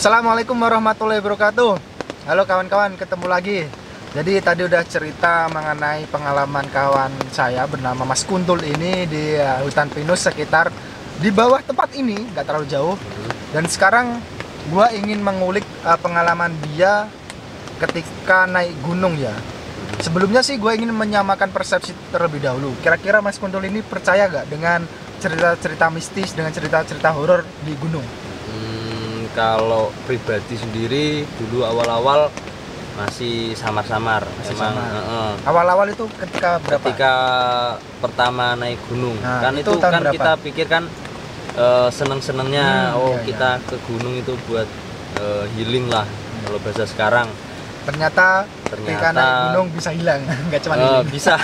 Assalamualaikum warahmatullahi wabarakatuh. Halo kawan-kawan, ketemu lagi. Jadi tadi udah cerita mengenai pengalaman kawan saya bernama Mas Kuntul ini di hutan pinus sekitar di bawah tempat ini, nggak terlalu jauh. Dan sekarang gua ingin mengulik pengalaman dia ketika naik gunung ya. Sebelumnya sih gue ingin menyamakan persepsi terlebih dahulu. Kira-kira Mas Kuntul ini percaya gak dengan cerita-cerita mistis, dengan cerita-cerita horor di gunung? Kalau pribadi sendiri dulu awal-awal masih samar-samar. Awal-awal itu ketika berapa? Ketika pertama naik gunung. Nah, kan itu kan berapa? Kita pikir kan seneng-senengnya kita ke gunung itu buat healing lah kalau bahasa sekarang. Ternyata ketika naik gunung bisa hilang, nggak cuma healing. Bisa.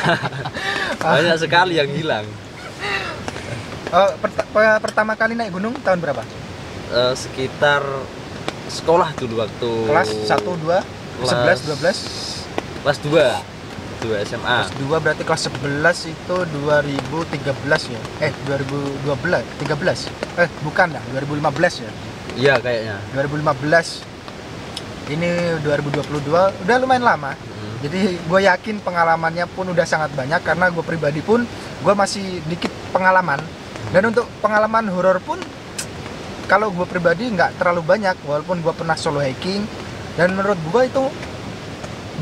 Banyak sekali yang hilang. Pertama kali naik gunung tahun berapa? Sekitar sekolah dulu waktu kelas 1, 2, 11, 12? Kelas 2 SMA. Kelas 2 berarti kelas 11 itu 2013 ya? 2012, 13? Bukan dah, 2015 ya? Iya kayaknya 2015. Ini 2022, udah lumayan lama. Jadi gue yakin pengalamannya pun udah sangat banyak, karena gue pribadi pun gue masih dikit pengalaman. Dan untuk pengalaman horor pun kalau gue pribadi nggak terlalu banyak, walaupun gue pernah solo hiking. Dan menurut gue itu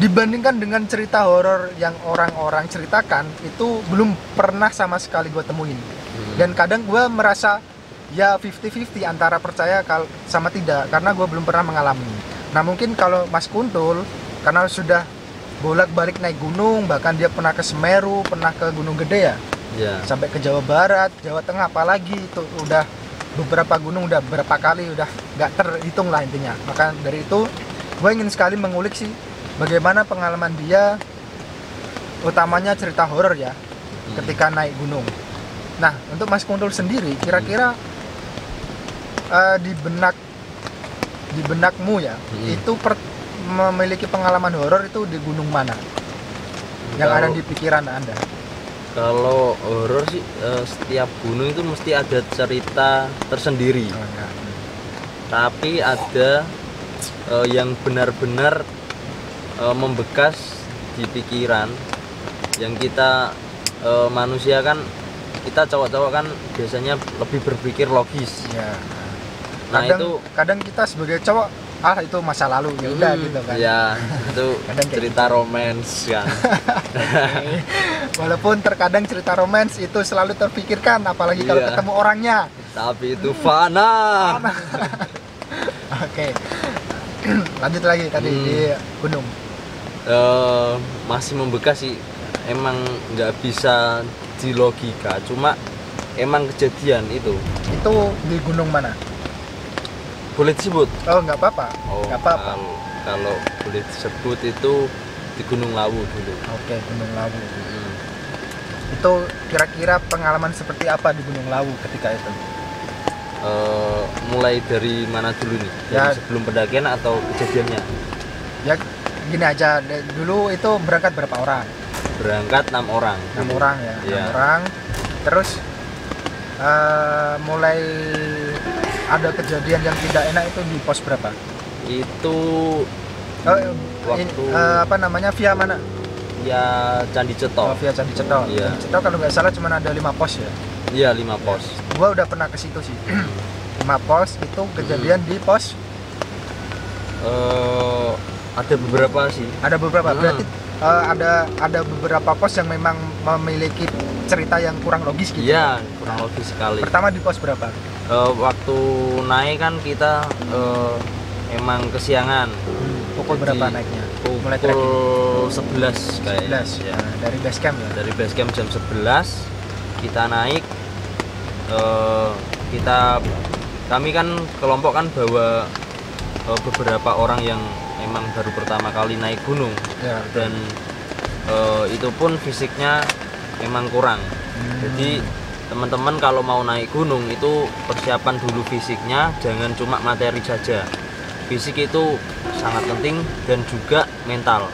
dibandingkan dengan cerita horor yang orang-orang ceritakan, itu belum pernah sama sekali gue temuin. Dan kadang gue merasa ya 50-50 antara percaya sama tidak, karena gue belum pernah mengalami. Nah mungkin kalau Mas Kuntul, karena sudah bolak-balik naik gunung, bahkan dia pernah ke Semeru, pernah ke Gunung Gede ya, sampai ke Jawa Barat, Jawa Tengah apalagi, itu udah beberapa gunung, udah berapa kali, udah nggak terhitung lah intinya. Maka dari itu gue ingin sekali mengulik sih bagaimana pengalaman dia, utamanya cerita horor ya, ketika naik gunung. Nah untuk Mas Kuntul sendiri, kira-kira di benakmu ya, itu memiliki pengalaman horor itu di gunung mana yang ada di pikiran Anda? Kalau horor sih setiap gunung itu mesti ada cerita tersendiri. Tapi ada yang benar-benar membekas di pikiran, yang kita manusia kan, kita cowok-cowok kan biasanya lebih berpikir logis ya. Kadang kita sebagai cowok itu masa lalu ya udah gitu kan ya, itu cerita romans kan. Okay. Walaupun terkadang cerita romans itu selalu terpikirkan, apalagi kalau ketemu orangnya, tapi itu fana. Oke. Lanjut lagi tadi di gunung. Masih membekas sih, emang nggak bisa dilogika, cuma emang kejadian itu di gunung mana? Boleh disebut? Oh nggak apa-apa. Nggak apa-apa. Kalau boleh disebut itu di Gunung Lawu dulu. Oke, Gunung Lawu. Itu kira-kira pengalaman seperti apa di Gunung Lawu ketika itu? Mulai dari mana dulu nih? Dari sebelum pendakian atau kejadiannya? Ya gini aja, dulu itu berangkat berapa orang? Berangkat 6 orang. 6 orang ya, 6 orang. Terus mulai ada kejadian yang tidak enak itu di pos berapa? Itu waktu via mana? Via Candi Ceto. Via Candi Ceto. Iya. Candi Ceto kalau nggak salah cuma ada 5 pos ya? Iya, 5 pos. Gua udah pernah ke situ sih. 5 pos itu kejadian di pos ada beberapa sih. Ada beberapa. Berarti ada beberapa pos yang memang memiliki cerita yang kurang logis gitu. Iya, kurang logis sekali. Pertama di pos berapa? Waktu naik kan kita emang kesiangan. Pukul berapa naiknya? Mulai pukul 11 kayaknya. 11 ya. Dari base camp ya. Dari base camp jam 11 kita naik. Kami kan kelompok kan bawa beberapa orang yang emang baru pertama kali naik gunung ya. Dan itu pun fisiknya emang kurang. Jadi teman-teman kalau mau naik gunung itu persiapan dulu fisiknya, jangan cuma materi saja. Fisik itu sangat penting dan juga mental.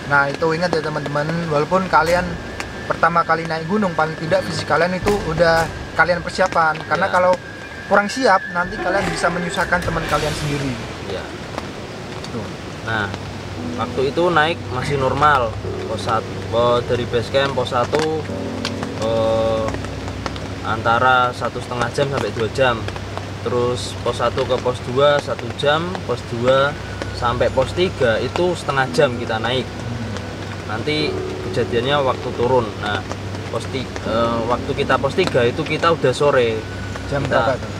Nah itu ingat ya teman-teman, walaupun kalian pertama kali naik gunung, paling tidak fisik kalian itu udah kalian persiapan. Karena kalau kurang siap nanti kalian bisa menyusahkan teman kalian sendiri. ya. Tuh. Nah, waktu itu naik masih normal. Pos 1 dari base camp pos 1 antara 1,5 jam sampai 2 jam. Terus pos 1 ke pos 2 1 jam, pos 2 sampai pos 3 itu setengah jam kita naik. Nanti kejadiannya waktu turun. Nah, waktu kita pos 3 itu kita udah sore. Jam kita, berapa tuh?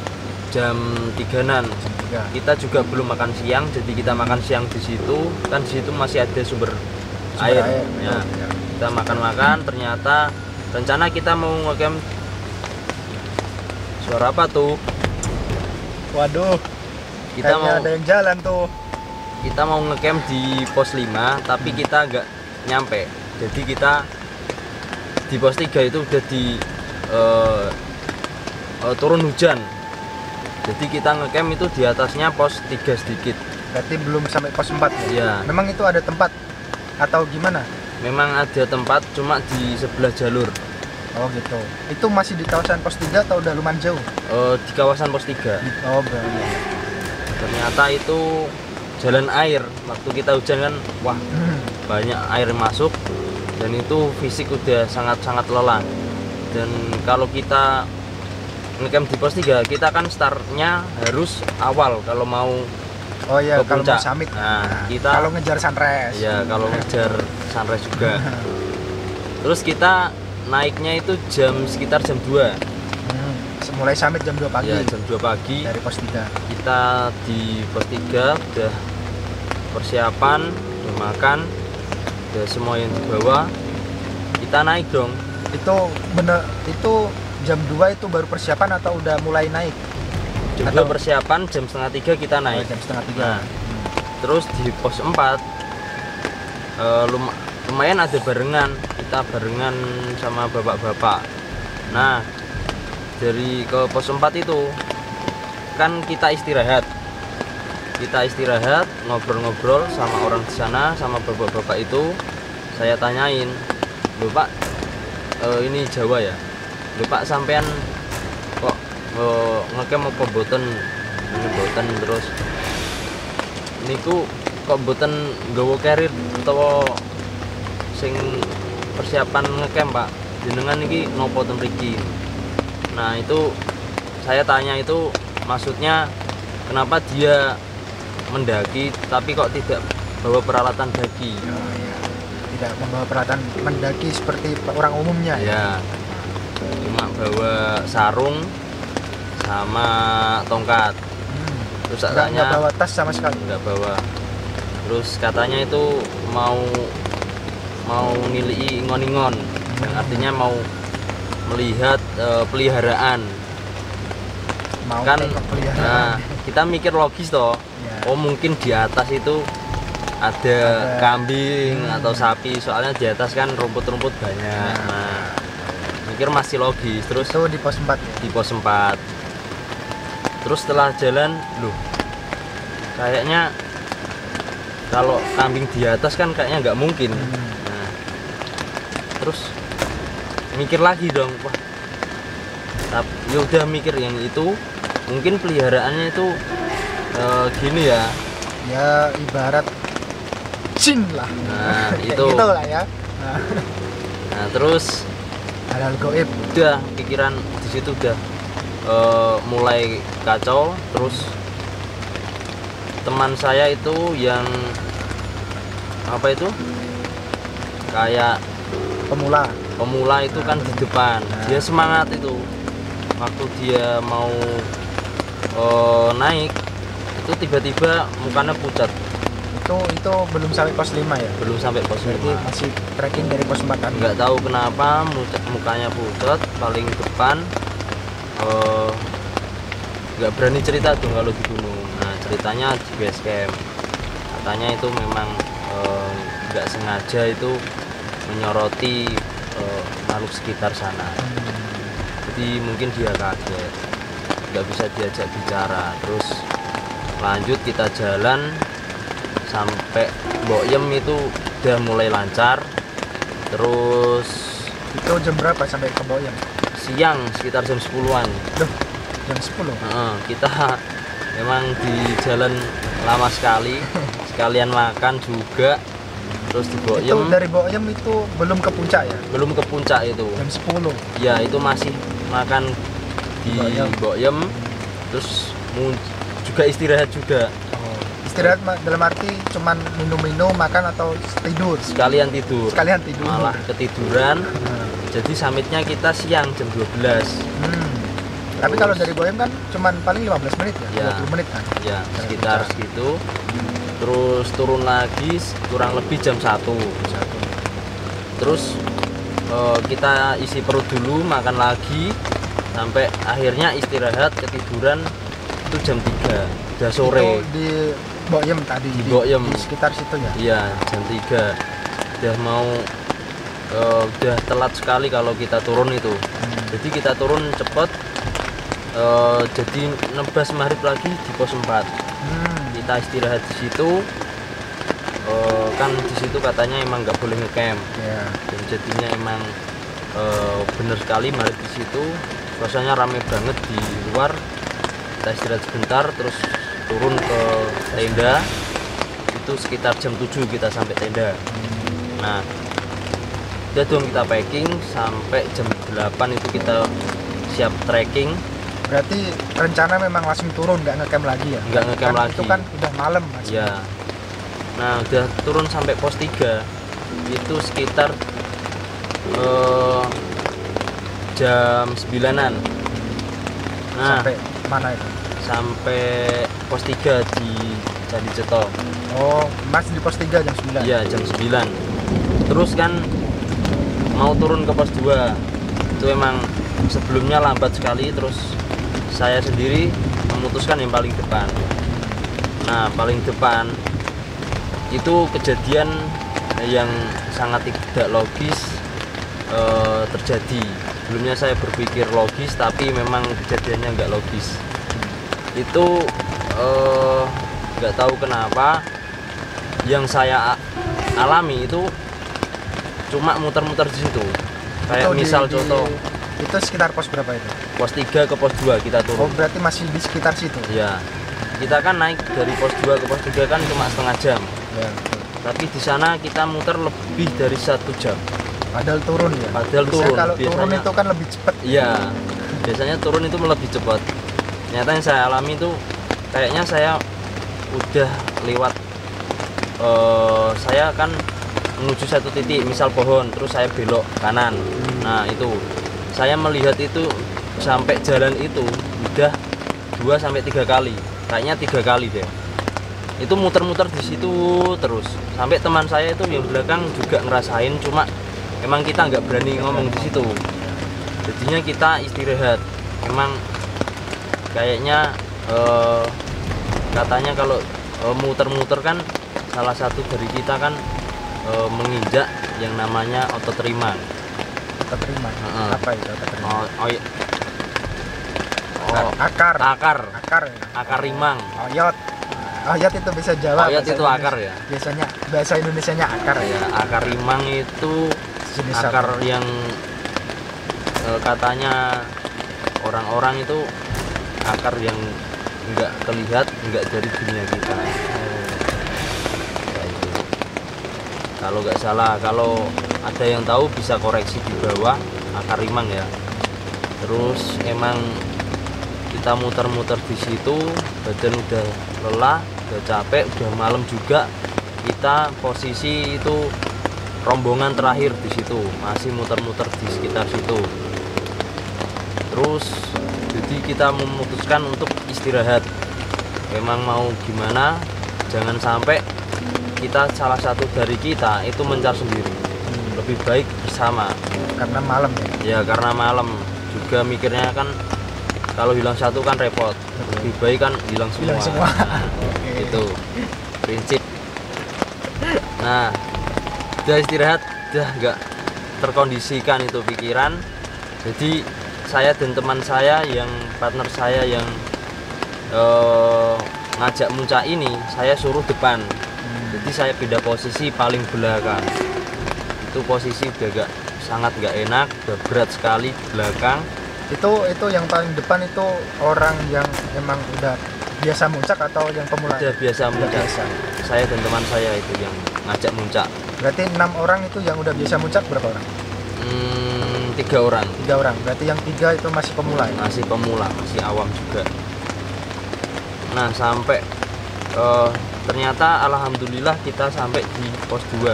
Jam 3-an. Jam 3. Kita juga belum makan siang, jadi kita makan siang di situ. Kan di situ masih ada sumber air. Ya. Kita makan-makan, ternyata rencana kita mau ngecamp. Suara apa tuh? Waduh, Kita mau ada yang jalan tuh. kita mau ngecamp di pos 5, tapi kita nggak nyampe. Jadi kita di pos 3 itu udah di turun hujan. Jadi kita ngecamp itu di atasnya pos 3 sedikit. Berarti belum sampai pos 4 ya? Iya. Memang itu ada tempat atau gimana? Memang ada tempat, cuma di sebelah jalur. Oh gitu. Itu masih di kawasan pos 3 atau udah lumayan jauh? Di kawasan pos 3. Oh berarti. Ternyata itu jalan air. Waktu kita hujan kan, wah banyak air masuk, dan itu fisik udah sangat-sangat lelah. Dan kalau kita ngecamp di pos 3, kita kan startnya harus awal kalau mau Oh iya, ke kalau mau puncak. summit. Nah, kita kalau ngejar sunrise. ya kalau ngejar sunrise juga. Terus kita naiknya itu sekitar jam 2. Mulai summit jam 2 pagi. Ya, jam 2 pagi. Dari pos 3. Kita di pos 3 udah persiapan, udah makan, udah semua yang dibawa. Kita naik dong. Itu bener, itu jam 2 itu baru persiapan atau udah mulai naik? Jam 2 persiapan, jam setengah 3 kita Oh, naik. jam setengah 3. Nah, terus di pos 4 lumayan ada barengan. Kita barengan sama bapak-bapak. Nah, dari ke pos 4 itu kan kita istirahat. Kita istirahat, ngobrol-ngobrol sama orang di sana, sama bapak-bapak itu. Saya tanyain, "Loh Pak, ini Jawa ya? Loh Pak, sampean kok ngecamp apa boten?" Ini boten. Terus niku kok boten nggawa carrier utawa sing persiapan ngecamp Pak? Jenengan iki nopo ten mriki? Nah, itu saya tanya itu maksudnya kenapa dia mendaki tapi kok tidak bawa peralatan daki? Oh, iya. Tidak membawa peralatan mendaki seperti orang umumnya Ya, cuma bawa sarung sama tongkat. Terus saya Nggak tanya, bawa tas sama sekali. nggak bawa. Terus katanya itu mau nilai ingon-ingon, artinya mau melihat peliharaan. Mau Kan tengok peliharaan. nah, kita mikir logis toh. Ya. Oh, mungkin di atas itu ada kambing atau sapi, soalnya di atas kan rumput-rumput banyak. Nah, mikir masih logis. Terus Itu di pos 4 ya? di pos 4. Terus setelah jalan, loh, kayaknya kalau kambing di atas kan kayaknya nggak mungkin. Nah, terus mikir lagi dong, wah, ya udah mikir yang itu mungkin peliharaannya itu gini ya. Ya ibarat jin lah. Nah, Kayak itu. gitu lah ya. Nah, terus Hal-hal goib. udah pikiran di situ udah mulai kacau. Terus teman saya itu yang apa itu kayak pemula itu kan di depan, dia semangat itu. Waktu dia mau naik itu tiba-tiba mukanya pucat. Itu belum sampai pos 5 ya? Belum sampai pos Berarti 5. masih trekking dari pos 4 kan? Nggak tahu kenapa mukanya pucat paling depan. Nggak berani cerita tuh kalau di gunung. Nah, ceritanya di base camp katanya itu memang nggak sengaja itu menyoroti makhluk sekitar sana. Jadi mungkin dia kaget, nggak bisa diajak bicara. Terus lanjut kita jalan sampai Boyem itu udah mulai lancar. Terus Itu jam berapa sampai ke Boyem? siang sekitar jam 10-an. Duh, jam 10? Kita Memang di jalan lama sekali, sekalian makan juga, terus di Itu Boyem. dari Boyem itu belum ke puncak ya? Belum ke puncak itu. Jam 10. Ya itu masih makan di Boyem, terus juga istirahat juga. Istirahat dalam arti cuman minum-minum, makan atau tidur? Sekalian tidur. Sekalian tidur. Malah ketiduran. Jadi summitnya kita siang jam 12. Tapi kalau dari Boyem kan cuman paling 15 menit ya, 20 menit kan? Ya, sekitar segitu. Terus turun lagi kurang lebih jam 1. Terus kita isi perut dulu, makan lagi sampai akhirnya istirahat, ketiduran itu jam 3. Udah sore. Itu di Boyem tadi. Di Boyem. Di sekitar situ ya? Iya, jam 3. Udah mau udah telat sekali kalau kita turun itu. Jadi kita turun cepet. Jadi nebas maghrib lagi di pos 4. Kita istirahat di situ. Kan di situ katanya emang nggak boleh ngecamp. Dan jadinya emang bener sekali maghrib di situ. Suasananya rame banget di luar. Kita istirahat sebentar, terus turun ke tenda. Itu sekitar jam 7 kita sampai tenda. Nah, udah dong kita packing sampai jam 8 itu kita siap trekking. Berarti rencana memang langsung turun, nggak ngecamp lagi ya? Nggak ngecamp lagi. Itu kan udah malam Mas. Ya. Nah, udah turun sampai pos 3 itu sekitar jam 9-an. Nah, sampai mana itu? Sampai pos 3 di Candi Ceto. Oh, Mas di pos 3 jam 9? Iya, jam 9. Terus kan mau turun ke pos 2. Itu emang sebelumnya lambat sekali, terus saya sendiri memutuskan yang paling depan. Nah, paling depan itu kejadian yang sangat tidak logis terjadi. Sebelumnya saya berpikir logis, tapi memang kejadiannya nggak logis. Itu nggak tahu kenapa yang saya alami itu cuma muter-muter di situ. Kayak misal contoh. Itu sekitar pos berapa itu? Pos 3 ke pos 2 kita turun. Oh, berarti masih di sekitar situ? Ya. Kita kan naik dari pos 2 ke pos 3 kan cuma setengah jam. Ya. Tapi di sana kita muter lebih dari 1 jam. Padahal turun ya? Padahal turun. Kalau biasanya, turun itu kan lebih cepat. Iya. Biasanya turun itu lebih cepat. Ternyata yang saya alami itu kayaknya saya udah lewat saya kan menuju satu titik, misal pohon, terus saya belok kanan. Nah, itu saya melihat itu sampai jalan itu udah 2-3 kali, kayaknya 3 kali deh. Itu muter-muter di situ terus. Sampai teman saya itu yang belakang juga ngerasain, cuma emang kita nggak berani ngomong di situ. Jadinya kita istirahat. Emang kayaknya katanya kalau muter-muter kan salah satu dari kita kan menginjak yang namanya otot rimang. Otot rimang. Apa itu otot rimang? Akar. Akar rimang. Oyot. Oyot itu bisa Jawa. Oyot itu akar ya. Biasanya bahasa Indonesianya akar ya. Akar rimang itu jenis akar yang katanya orang-orang itu akar yang nggak terlihat, nggak dari dunia kita. Kalau nggak salah, kalau ada yang tahu bisa koreksi di bawah, akar rimang ya. Terus emang kita muter-muter di situ, badan udah lelah, udah capek, udah malam juga. Kita posisi itu rombongan terakhir di situ, masih muter-muter di sekitar situ. Terus jadi kita memutuskan untuk istirahat. Memang mau gimana, jangan sampai kita salah satu dari kita itu mencar sendiri. Lebih baik bersama. Karena malam ya. Ya karena malam juga mikirnya kan kalau hilang satu kan repot. Lebih baik kan hilang semua. Nah, itu prinsip. Nah, udah istirahat, udah nggak terkondisikan itu pikiran. Jadi saya dan teman saya yang partner saya yang ngajak muncak ini, saya suruh depan. Jadi saya pindah posisi paling belakang. Itu posisi udah sangat nggak enak, udah berat sekali di belakang. Itu yang paling depan itu orang yang emang udah biasa muncak atau yang pemula? Udah biasa muncak. Biasa. Saya dan teman saya itu yang ngajak muncak. Berarti 6 orang itu yang udah biasa muncak berapa orang? 3 orang. 3 orang. Berarti yang 3 itu masih pemula ya? Masih pemula, masih awam juga. Nah, sampai ternyata alhamdulillah kita sampai di pos 2.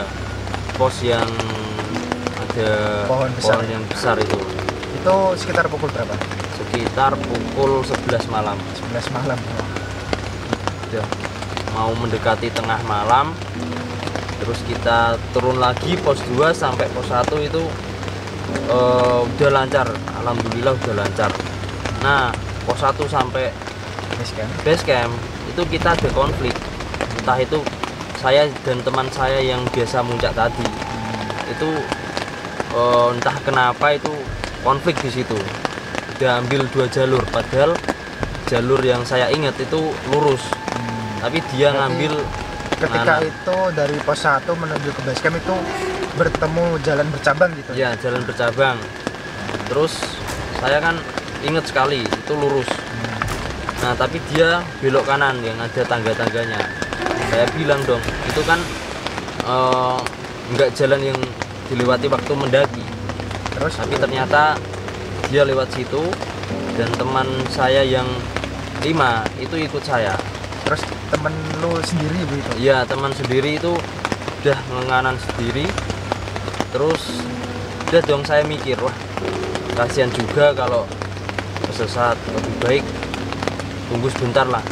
Pos yang ada pohon yang besar itu. Itu sekitar pukul berapa? Sekitar pukul 11 malam. 11 malam. Udah mau mendekati tengah malam. Terus kita turun lagi pos 2 sampai pos 1 itu udah lancar. Alhamdulillah udah lancar. Nah, pos 1 sampai base camp itu kita ada konflik. Entah itu saya dan teman saya yang biasa muncak tadi. Itu entah kenapa itu konflik di situ. Udah ambil 2 jalur, padahal jalur yang saya ingat itu lurus. Tapi dia ngambil ketika itu dari pos 1 menuju ke base camp itu bertemu jalan bercabang gitu. Ya, jalan bercabang. Terus saya kan ingat sekali itu lurus. Nah, tapi dia belok kanan yang ada tangga-tangganya. Saya bilang dong, itu kan enggak jalan yang dilewati waktu mendaki. Terus tapi ternyata dia lewat situ dan teman saya yang 5 itu ikut saya. Terus temen lu sendiri begitu? Iya, teman sendiri itu udah ngenganan sendiri. Terus udah dong saya mikir, wah kasihan juga kalau kesesat, lebih baik tunggu sebentar lah,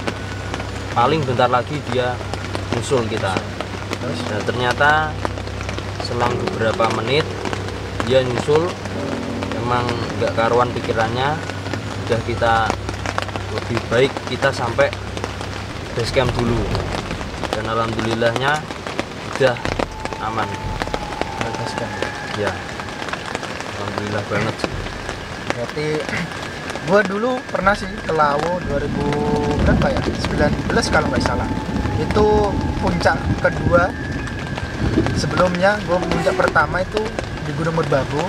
paling bentar lagi dia nyusul kita. Terus? Nah, ternyata selang beberapa menit dia nyusul. Emang nggak karuan pikirannya, udah kita lebih baik kita sampai base camp dulu, dan alhamdulillahnya udah aman. Base camp ya, alhamdulillah banget. Berarti gua dulu pernah sih ke Lawu 2000 berapa ya, 19 kalau nggak salah. Itu puncak kedua. Sebelumnya gua puncak pertama itu di Gunung Merbabu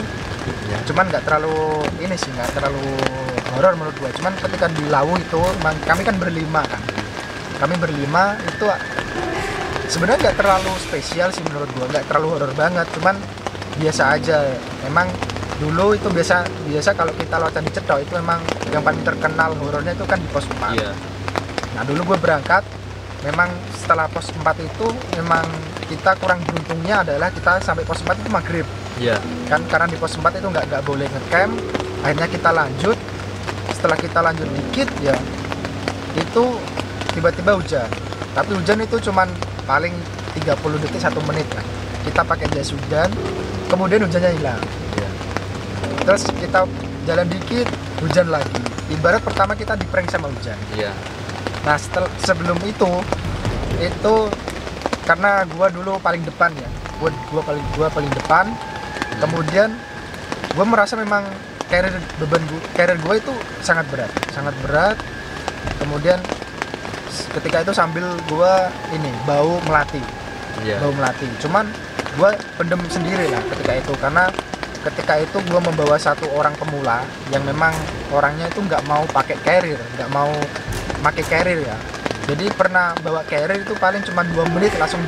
ya. Cuman nggak terlalu ini sih, nggak terlalu horor menurut gua. Cuman ketika di Lawu itu kami kan berlima kan, kami berlima itu sebenarnya nggak terlalu spesial sih menurut gua, nggak terlalu horor banget, cuman biasa aja. Memang dulu itu biasa kalau kita lewat Candi Cetok itu memang yang paling terkenal horornya itu kan di pos 4. Iya. Nah, dulu gue berangkat, memang setelah pos 4 itu memang kita kurang beruntungnya adalah kita sampai pos 4 itu maghrib. Iya. Kan karena di pos 4 itu nggak boleh ngecamp. Akhirnya kita lanjut. Setelah kita lanjut dikit ya, itu tiba-tiba hujan. Tapi hujan itu cuman paling 30 detik 1 menit lah. Kita pakai jas hujan, kemudian hujannya hilang. Iya. Terus kita jalan dikit, hujan lagi. Ibarat pertama kita di-prank sama hujan. Iya. Nah, sebelum itu karena gua dulu paling depan ya. Gua paling depan. Kemudian gua merasa memang carrier gua itu sangat berat. Kemudian ketika itu sambil gua bau melati. Iya. Bau melati. Cuman gua pendem sendiri lah ketika itu, karena ketika itu gue membawa 1 orang pemula yang memang orangnya itu nggak mau pakai carrier, nggak mau pakai carrier ya. Jadi pernah bawa carrier itu paling cuma 2 menit langsung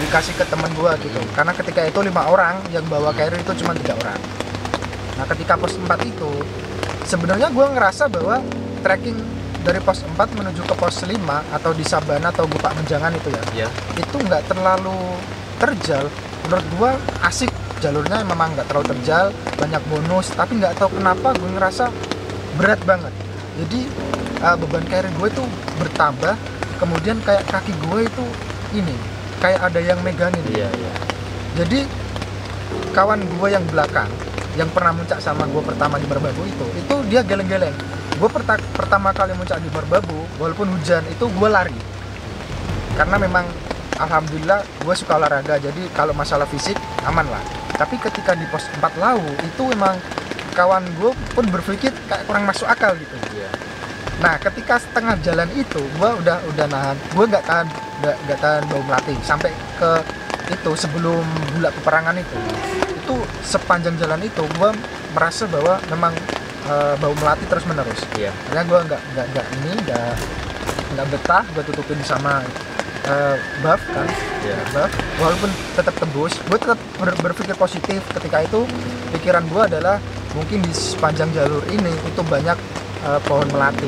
dikasih ke temen gue gitu. Karena ketika itu 5 orang yang bawa carrier itu cuma 3 orang. Nah, ketika pos 4 itu sebenarnya gue ngerasa bahwa trekking dari pos 4 menuju ke pos 5 atau di Sabana atau Gupak Menjangan itu ya, itu nggak terlalu terjal. Menurut gue asik, jalurnya memang nggak terlalu terjal, banyak bonus, tapi nggak tahu kenapa gue ngerasa berat banget. Jadi beban carrier gue itu bertambah, kemudian kayak kaki gue itu kayak ada yang megangin. Iya. Jadi kawan gue yang belakang yang pernah muncak sama gue pertama di Merbabu itu dia geleng-geleng. Gue pertama kali muncak di Merbabu walaupun hujan itu gue lari, karena memang alhamdulillah gue suka olahraga, jadi kalau masalah fisik aman lah. Tapi ketika di pos 4 Lawu itu memang kawan gue pun berpikir kayak kurang masuk akal gitu. Iya. Nah, ketika setengah jalan itu gue udah nahan, gue nggak tahan bau melati sampai ke itu sebelum Bulak Peperangan itu sepanjang jalan itu gue merasa bahwa memang bau melati terus menerus. Iya. Karena gue nggak nggak betah, gue tutupin sama buff kan, buff. Walaupun tetap tembus, gue tetap berpikir positif. Ketika itu pikiran gue adalah mungkin di sepanjang jalur ini itu banyak pohon melati.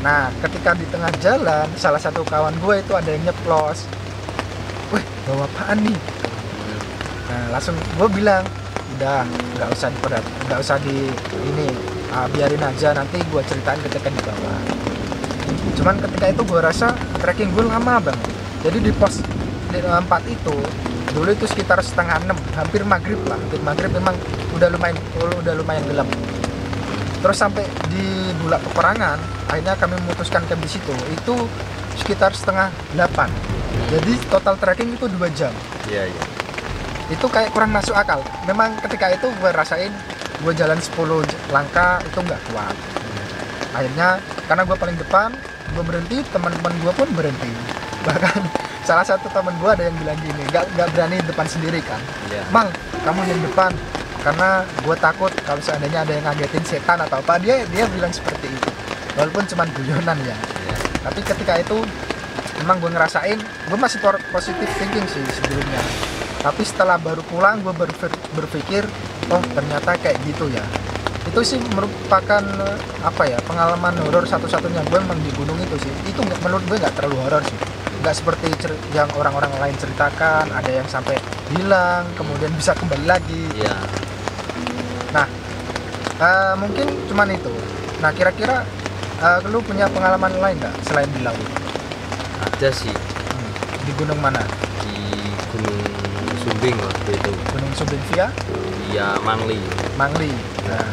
Nah, ketika di tengah jalan, salah satu kawan gue itu ada yang nyeplos, wih, bawa apaan nih? Nah, langsung gue bilang, udah, nggak usah di ini, biarin aja, nanti gue ceritain ketika di bawah. Cuman ketika itu gue rasa trekking gue lama bang. Jadi di pos 4 itu dulu itu sekitar setengah 6, hampir maghrib lah. Hampir maghrib memang udah lumayan gelap. Terus sampai di Bulak Peperangan, akhirnya kami memutuskan camp di situ. Itu sekitar setengah 8. Jadi total trekking itu 2 jam. Iya. Itu kayak kurang masuk akal. Memang ketika itu gue rasain gue jalan 10 langkah itu nggak kuat. Akhirnya karena gue paling depan, gue berhenti, teman-teman gue pun berhenti. Bahkan salah satu teman gue ada yang bilang gini, nggak berani depan sendiri kan, Mal, kamu yang depan, karena gue takut kalau seandainya ada yang ngagetin setan atau apa. Dia bilang seperti itu, walaupun cuma guyonan ya. Tapi ketika itu memang gue ngerasain, gue masih positive thinking sih sebelumnya. Tapi setelah baru pulang gue berpikir, oh ternyata kayak gitu ya. Itu sih merupakan pengalaman horor satu-satunya gue memang di gunung itu sih. Itu menurut gue nggak terlalu horor sih, nggak seperti yang orang-orang lain ceritakan, ada yang sampai hilang kemudian bisa kembali lagi. Nah, mungkin cuman itu. Nah, kira-kira lu punya pengalaman lain nggak selain di laut? Ada sih. Di gunung mana? Di Gunung Sumbing waktu itu. Gunung Sumbing via? Iya, Mangli. Nah,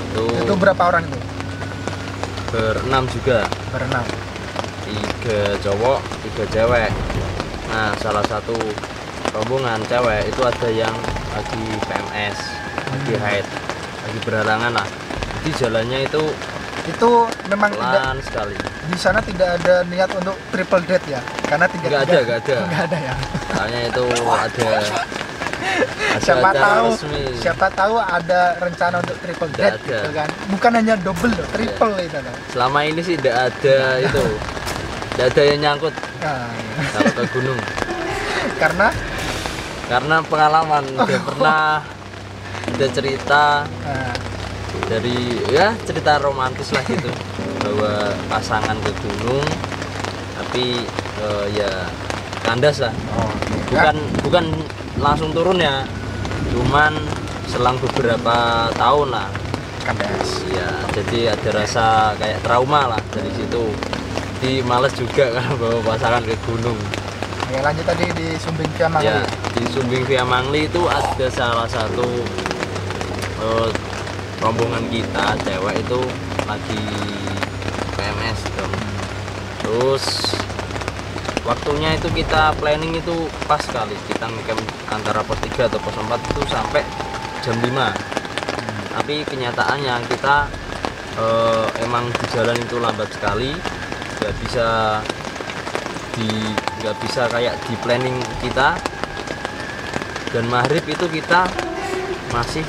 itu itu berapa orang itu? berenam juga. Berenam. 3 cowok, 3 cewek. Nah, salah satu rombongan cewek itu ada yang lagi PMS, lagi haid, lagi berhalangan lah. Jadi jalannya itu memang pelan sekali. Di sana tidak ada niat untuk triple date ya, karena nggak ada ya. Soalnya itu ada siapa tahu ada rencana untuk triple date gitu kan, bukan hanya double loh, triple itu loh. Selama ini sih tidak ada itu, tidak ada yang nyangkut kalau ke gunung. Karena pengalaman udah pernah ada cerita dari cerita romantis lah gitu, bahwa pasangan ke gunung tapi kandas lah. Bukan langsung turun ya, cuman selang beberapa tahun lah kandas. Ya, jadi ada rasa kayak trauma lah dari situ. Jadi males juga kan bawa pasangan ke gunung. Oke, lanjut tadi di Sumbing via Mangli. Ya, di Sumbing via Mangli itu ada salah satu rombongan kita cewek itu lagi PMS dong. Terus waktunya itu kita planning itu pas sekali, kita ngecamp antara pos 3 atau pos 4 itu sampai jam 5. Tapi kenyataannya kita emang di jalan itu lambat sekali, nggak bisa kayak di planning kita. Dan maghrib itu kita masih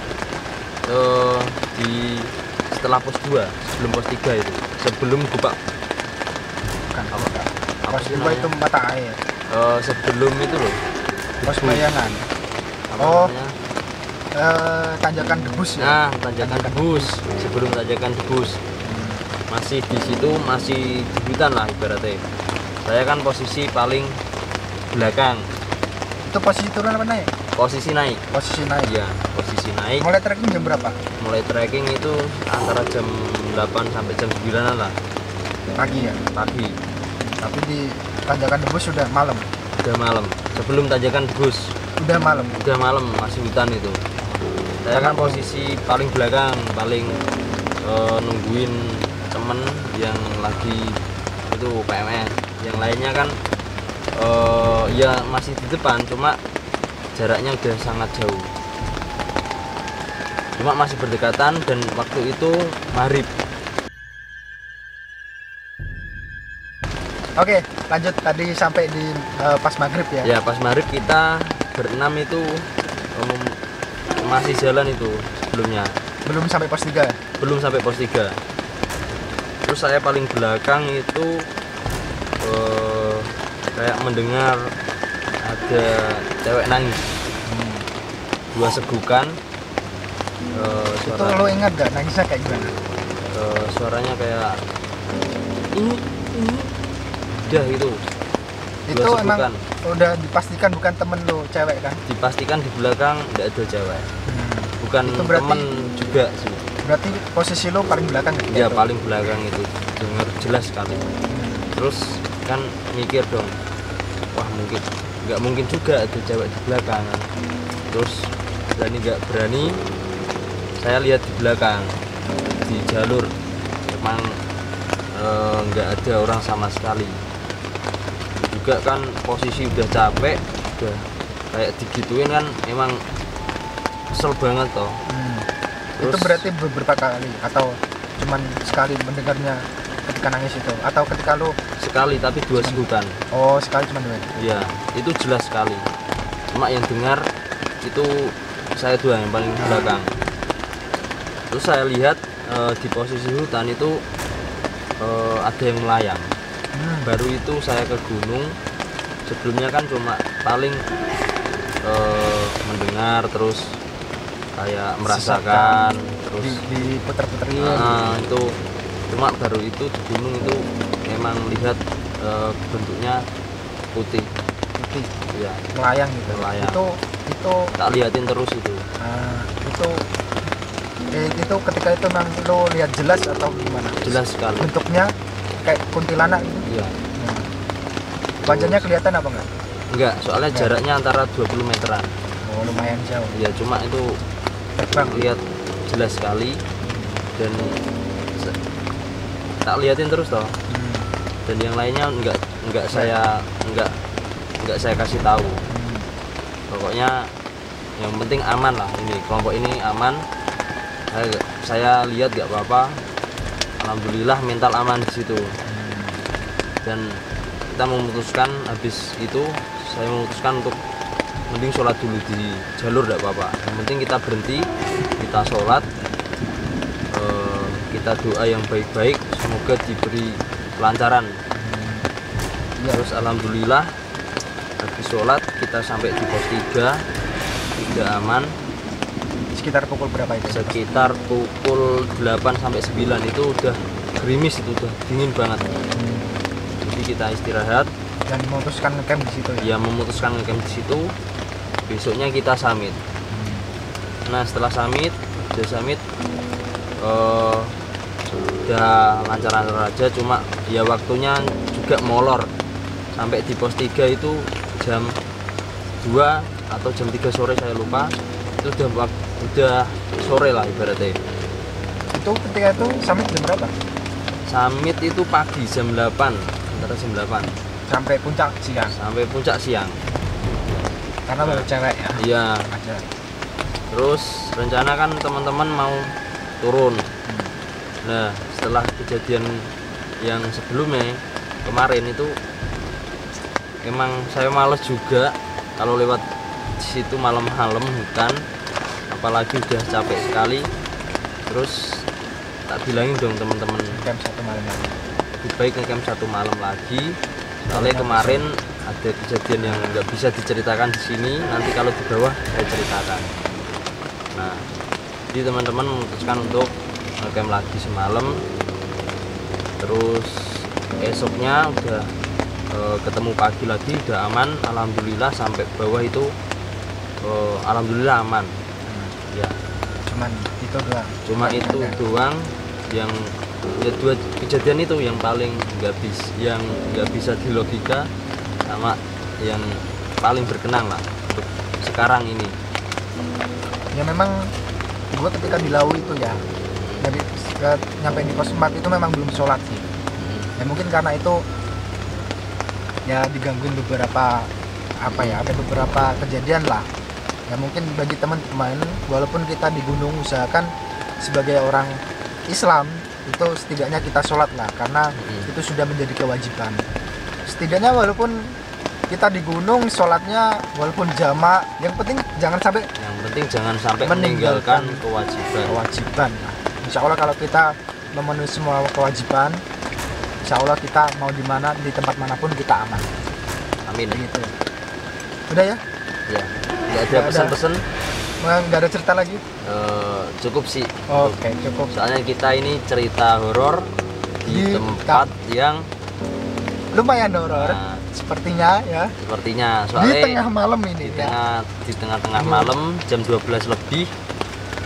setelah pos 2, sebelum pos 3 itu, sebelum Gupak. Pos 2 itu mata air. Sebelum itu loh, Pos Bayangan. Tanjakan Debus ya. Nah, tanjakan Debus, sebelum tanjakan Debus. Masih di situ, masih di hutan lah ibaratnya. Saya kan posisi paling belakang. Itu posisi turun apa naik? Posisi naik. Ya, posisi naik. Mulai trekking jam berapa? Mulai trekking itu antara jam 8 sampai jam 9 lah. Pagi ya? Pagi. Tapi di tanjakan Debus sudah malam. Udah malam. Sebelum tanjakan Debus. Udah malam, masih hutan itu. Saya kan posisi paling belakang, paling nungguin temen yang lagi itu PMS. Yang lainnya kan masih di depan, cuma jaraknya udah sangat jauh. Cuma masih berdekatan dan waktu itu maghrib. Oke, lanjut tadi sampai di pas maghrib ya? Ya, pas maghrib kita berenam itu masih jalan itu sebelumnya. Belum sampai pos 3? Belum sampai pos 3. Terus saya paling belakang itu kayak mendengar ada cewek nangis. Dua segukan. Itu lo ingat gak nangisnya kayak gimana? Suaranya kayak ini udah gitu. Itu emang udah dipastikan bukan temen lo cewek kan? Dipastikan di belakang nggak ada cewek. Bukan temen juga sih. Berarti posisi lo paling belakang gitu? Ya paling belakang itu, dengar jelas sekali. Terus kan mikir dong, wah nggak mungkin juga ada cewek di belakang. Terus nggak berani, saya lihat di belakang di jalur memang nggak ada orang sama sekali. Juga kan posisi udah capek, udah kayak digituin kan emang kesel banget toh. Terus, itu berarti beberapa kali atau cuman sekali mendengarnya ketika nangis itu, atau ketika lo sekali tapi dua segukan? Oh, sekali cuma dua? Iya, itu jelas sekali. Cuma yang dengar itu saya dua yang paling belakang. Terus saya lihat di posisi hutan itu ada yang melayang. Baru itu saya ke gunung. Sebelumnya kan cuma paling mendengar, terus kayak merasakan, terus diputer-puterin. Itu cuma baru itu di gunung itu memang lihat bentuknya putih. Ya, melayang gitu. Melayang. Itu tak liatin terus itu. Itu ketika itu memang lo lihat jelas atau gimana? Jelas sekali. Bentuknya kayak kuntilanak gitu. Iya. Wajahnya kelihatan apa enggak? Enggak, soalnya jaraknya antara 20 meteran. Oh, lumayan jauh. Iya, cuma itu terbang, lihat jelas sekali dan tak liatin terus toh. Dan yang lainnya enggak saya kasih tahu. Pokoknya yang penting aman lah, ini kelompok ini aman. Saya lihat nggak apa-apa, alhamdulillah mental aman di situ. Dan kita memutuskan, habis itu saya memutuskan untuk mending sholat dulu di jalur, nggak apa-apa. Yang penting kita berhenti, kita sholat, kita doa yang baik-baik, semoga diberi kelancaran. Terus alhamdulillah habis sholat kita sampai di pos 3 aman. Sekitar pukul berapa itu? Sekitar pukul 8 sampai 9 itu udah gerimis, itu udah dingin banget. Jadi kita istirahat dan memutuskan ngecamp di situ ya? Ya, memutuskan ngecamp di situ. Besoknya kita summit. Nah, setelah summit udah lancar-lancar aja, cuma ya waktunya juga molor. Sampai di pos 3 itu jam 2 atau jam 3 sore, saya lupa. Itu udah sore lah ibaratnya. Itu ketika itu summit jam berapa? Summit itu pagi jam 8, antara jam 8 sampai puncak siang. Karena baru cewek ya? Iya. Terus rencana kan teman-teman mau turun. Nah, setelah kejadian yang sebelumnya kemarin itu emang saya males juga kalau lewat situ malam-malam hutan, apalagi udah capek sekali. Terus tak bilangin dong teman-teman, camp 1 malam lagi. Lebih baik ngecamp 1 malam lagi. Soalnya kemarin ada kejadian yang nggak bisa diceritakan di sini, nanti kalau di bawah saya ceritakan. Nah, jadi teman-teman memutuskan untuk ngecamp lagi semalam. Terus esoknya udah ketemu pagi lagi, udah aman, alhamdulillah. Sampai bawah itu alhamdulillah aman. Ya, cuma itu doang yang ya, 2 kejadian itu yang paling nggak bisa dilogika, sama yang paling berkenang lah untuk sekarang ini. Ya memang gue ketika di Lawu itu ya, dari nyampe di pos 4 itu memang belum sholat sih. Ya mungkin karena itu ya digangguin beberapa ada beberapa kejadian lah. Ya mungkin bagi teman-teman, walaupun kita di gunung, usahakan sebagai orang Islam itu setidaknya kita sholat lah, karena itu sudah menjadi kewajiban. Setidaknya walaupun kita di gunung sholatnya walaupun jamak, yang penting jangan sampai meninggalkan kewajiban. Insya Allah kalau kita memenuhi semua kewajiban, insya Allah kita mau di mana, di tempat manapun kita aman. Amin. Gitu. Udah ya? Ya. Nggak ada pesan-pesan? Nggak ada cerita lagi? Cukup sih. Oke, cukup. Soalnya kita ini cerita horor di tempat yang lumayan horor. Sepertinya ya. Sepertinya soalnya di tengah malam ini. Di tengah-tengah malam jam 12 lebih.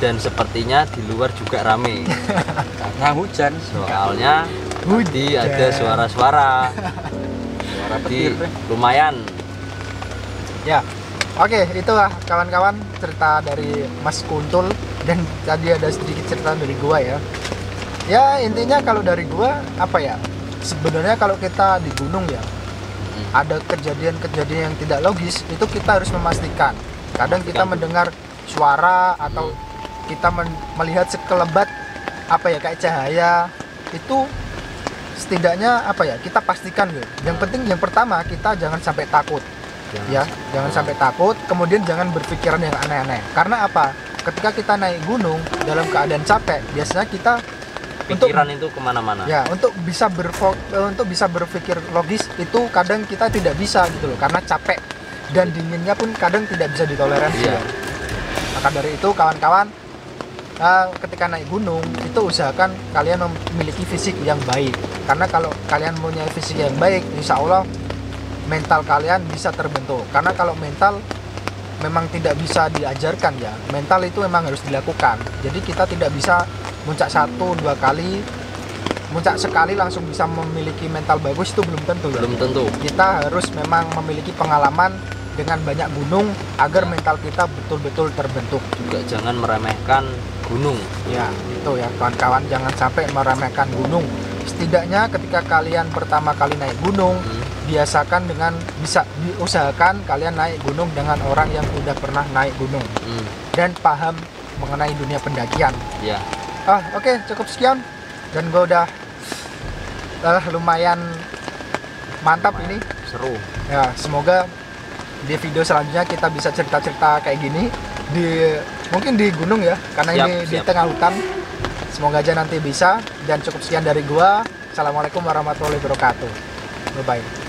Dan sepertinya di luar juga rame karena hujan. Soalnya ada suara-suara di lumayan. Ya, oke, itulah kawan-kawan cerita dari Mas Kuntul, dan tadi ada sedikit cerita dari gua ya. Ya intinya kalau dari gua apa ya? Sebenarnya kalau kita di gunung ya, ada kejadian-kejadian yang tidak logis, itu kita harus memastikan. Kadang kita mendengar suara atau kita melihat sekelebat apa ya, kayak cahaya, itu setidaknya apa ya, kita pastikan gitu. Yang penting yang pertama kita jangan sampai takut. Jangan sampai takut, kemudian jangan berpikiran yang aneh-aneh. Karena apa? Ketika kita naik gunung dalam keadaan capek, biasanya kita pikiran itu kemana-mana. Ya, untuk bisa berpikir logis itu kadang kita tidak bisa gitu loh, karena capek dan dinginnya pun kadang tidak bisa ditoleransi. Ya. Maka dari itu kawan-kawan, ketika naik gunung itu usahakan kalian memiliki fisik yang baik, karena kalau kalian punya fisik yang baik, insya Allah mental kalian bisa terbentuk. Karena kalau mental memang tidak bisa diajarkan ya, mental itu memang harus dilakukan. Jadi kita tidak bisa muncak 1-2 kali, muncak sekali langsung bisa memiliki mental bagus, itu belum tentu ya. Belum tentu. Kita harus memang memiliki pengalaman dengan banyak gunung agar mental kita betul-betul terbentuk. Juga jangan meremehkan gunung. Ya, itu ya kawan-kawan, jangan sampai meremehkan gunung. Setidaknya ketika kalian pertama kali naik gunung, biasakan dengan diusahakan kalian naik gunung dengan orang yang udah pernah naik gunung dan paham mengenai dunia pendakian. Ya. Oke, cukup sekian, dan gue udah lumayan mantap ini. Seru. Ya, semoga di video selanjutnya kita bisa cerita-cerita kayak gini mungkin di gunung ya, karena ini di tengah hutan. Semoga aja nanti bisa. Dan cukup sekian dari gua. Assalamualaikum warahmatullahi wabarakatuh. Bye bye.